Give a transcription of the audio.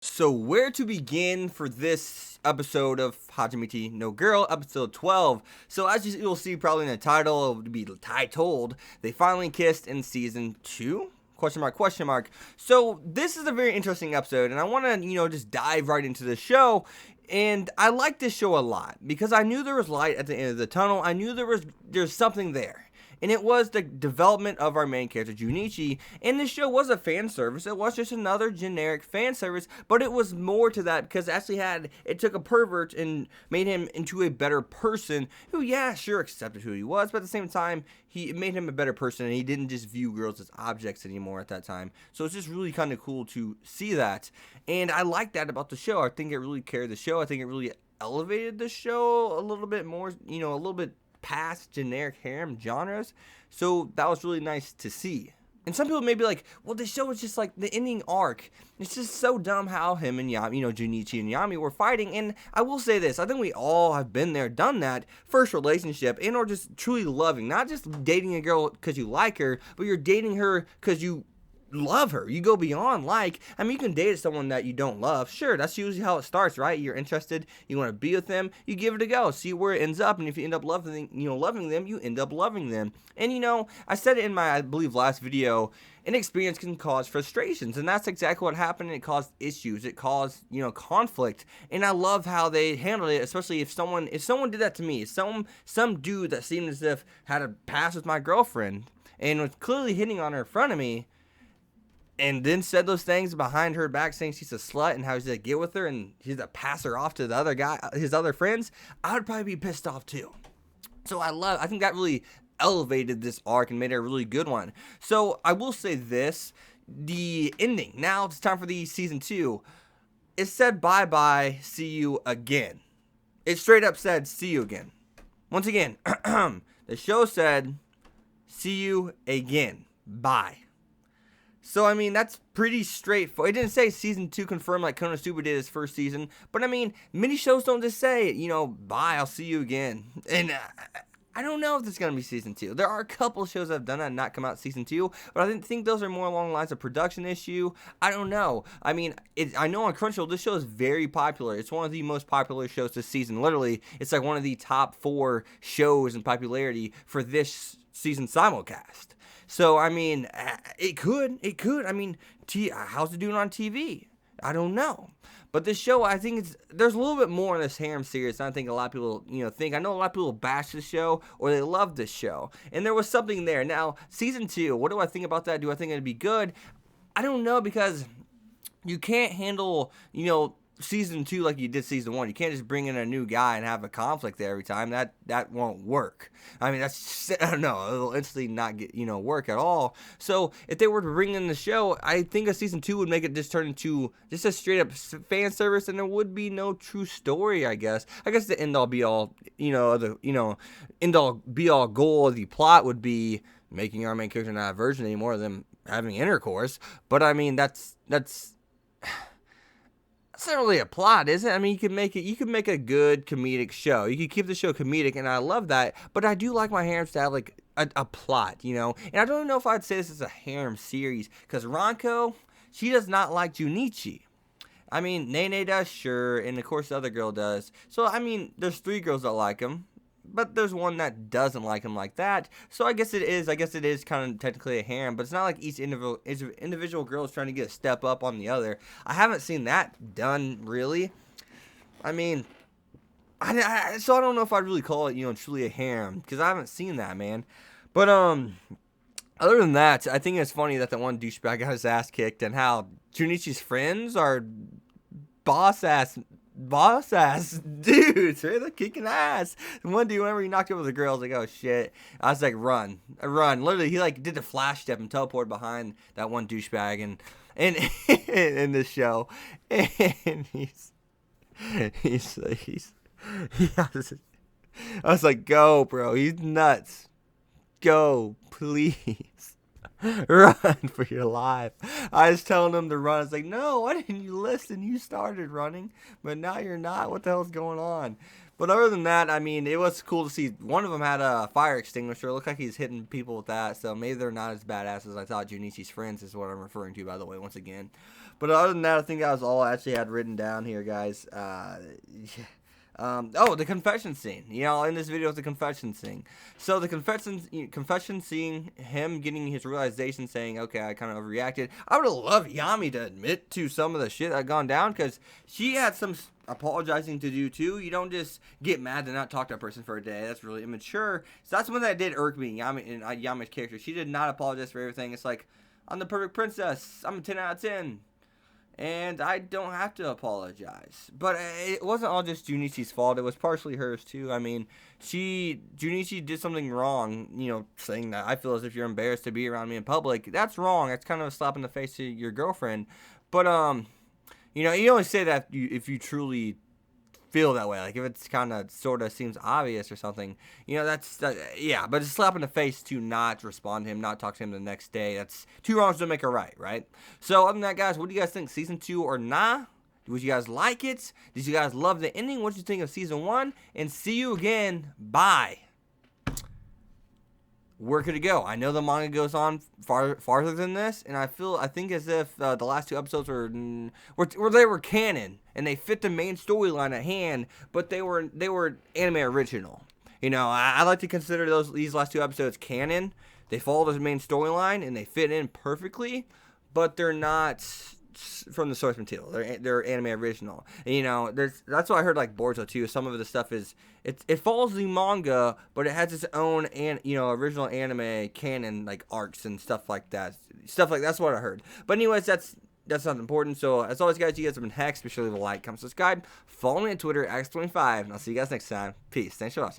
So where to begin for this episode of Hajimiti No Girl, episode 12. So as you'll see probably in the title, it'll be titled, They Finally Kissed in Season 2? Question mark, question mark. So this is a very interesting episode, and I want to, just dive right into the show. And I like this show a lot because I knew there was light at the end of the tunnel. I knew there's something there. And it was the development of our main character, Junichi. And this show was a fan service. It was just another generic fan service, but it was more to that because it took a pervert and made him into a better person who, yeah, sure, accepted who he was, but at the same time, it made him a better person, and he didn't just view girls as objects anymore at that time. So it's just really kind of cool to see that. And I like that about the show. I think it really carried the show. I think it really elevated the show a little bit more, a little bit past generic harem genres. So that was really nice to see. And some people may be like, well, the show is just like the ending arc. It's just so dumb how him and Yami, Junichi and Yami were fighting. And I will say this, I think we all have been there, done that, first relationship, and or just truly loving. Not just dating a girl because you like her, but you're dating her because you love her. You go beyond you can date someone that you don't love. Sure, that's usually how it starts, right? You're interested, you want to be with them, you give it a go, see where it ends up, and if you end up loving them, you end up loving them. And I said it in my, I believe, last video, inexperience can cause frustrations, and that's exactly what happened. It caused issues, it caused, conflict, and I love how they handled it, especially if someone did that to me, some dude that seemed as if had a past with my girlfriend, and was clearly hitting on her in front of me, and then said those things behind her back saying she's a slut and how he's gonna get with her and he's gonna pass her off to the other guy, his other friends, I would probably be pissed off too. So I think that really elevated this arc and made it a really good one. So I will say this, the ending, now it's time for the season 2. It said bye-bye, see you again. It straight up said see you again. Once again, the show said see you again, bye. So, that's pretty straightforward. It didn't say season 2 confirmed like Konosuba did his first season. But, many shows don't just say, bye, I'll see you again. And I don't know if this is going to be season 2. There are a couple shows that have done that and not come out season 2. But I think those are more along the lines of production issue. I don't know. I know on Crunchyroll, this show is very popular. It's one of the most popular shows this season. Literally, it's like one of the top 4 shows in popularity for this season simulcast. So, it could. How's it doing on TV? I don't know. But this show, I think there's a little bit more in this harem series than I think a lot of people, think. I know a lot of people bash this show or they love this show. And there was something there. Now, season 2, what do I think about that? Do I think it'd be good? I don't know, because you can't handle, season 2 like you did season 1. You can't just bring in a new guy and have a conflict there every time. That won't work. That's just, I don't know, it'll instantly not get work at all. So if they were to bring in the show, I think a season 2 would make it just turn into just a straight up fan service, and there would be no true story. I guess the end all be all end all be all goal of the plot would be making our main character not a virgin anymore, them having intercourse. But that's not really a plot, is it? You can make a good comedic show. You can keep the show comedic, and I love that. But I do like my harems to have like a plot, And I don't know if I'd say this is a harem series, because Ranko, she does not like Junichi. Nene does, sure, and of course the other girl does. So there's 3 girls that like him, but there's one that doesn't like him like that. So I guess it is kind of technically a harem, but it's not like each individual girl is trying to get a step up on the other. I haven't seen that done, really. So I don't know if I'd really call it, truly a harem, because I haven't seen that, man. But other than that, I think it's funny that the one douchebag got his ass kicked, and how Junichi's friends are boss ass dudes, right? They're kicking ass. And one dude, whenever he knocked over the girl, I was like, oh shit. I was like, run. Literally, he like did the flash step and teleported behind that one douchebag and in this show. And I was like, go, bro. He's nuts. Go, please. Run for your life. I was telling him to run. I was like, no, why didn't you listen? You started running, but now you're not. What the hell's going on? But other than that, it was cool to see. One of them had a fire extinguisher. It looked like he's hitting people with that, so maybe they're not as badass as I thought. Junichi's friends is what I'm referring to, by the way, once again. But other than that, I think that was all I actually had written down here, guys. Oh, the confession scene. You know, in this video, it's the confession scene. So the confession scene, him getting his realization, saying, "Okay, I kind of overreacted." I would have loved Yami to admit to some of the shit that had gone down, because she had some apologizing to do too. You don't just get mad to not talk to a person for a day. That's really immature. So that's one that did irk me. Yami's character, she did not apologize for everything. It's like, I'm the perfect princess. I'm a 10 out of 10. And I don't have to apologize. But it wasn't all just Junichi's fault. It was partially hers, too. I mean, Junichi did something wrong, you know, saying that I feel as if you're embarrassed to be around me in public. That's wrong. That's kind of a slap in the face to your girlfriend. But, you know, you only say that if you truly feel that way. Like, if it's kind of sort of seems obvious or something, you know, yeah, but it's a slap in the face to not respond to him, not talk to him the next day. That's two wrongs don't make a right, right? So other than that, guys, what do you guys think? Season 2 or nah? Would you guys like it? Did you guys love the ending? What did you think of season 1? And see you again. Bye. Where could it go? I know the manga goes on farther than this, and I think as if the last 2 episodes were they were canon and they fit the main storyline at hand, but they were anime original. You know, I like to consider these last 2 episodes canon. They follow the main storyline and they fit in perfectly, but they're not from the source material. They're anime original. And, you know, that's what I heard, like Boruto too. Some of the stuff is it follows the manga, but it has its own original anime canon, like arcs and stuff like that. That's what I heard. But anyways, that's not important. So as always, guys, you guys have been Hex. Be sure to leave a like, comment, subscribe, follow me on Twitter, X25, and I'll see you guys next time. Peace. Thanks for watching.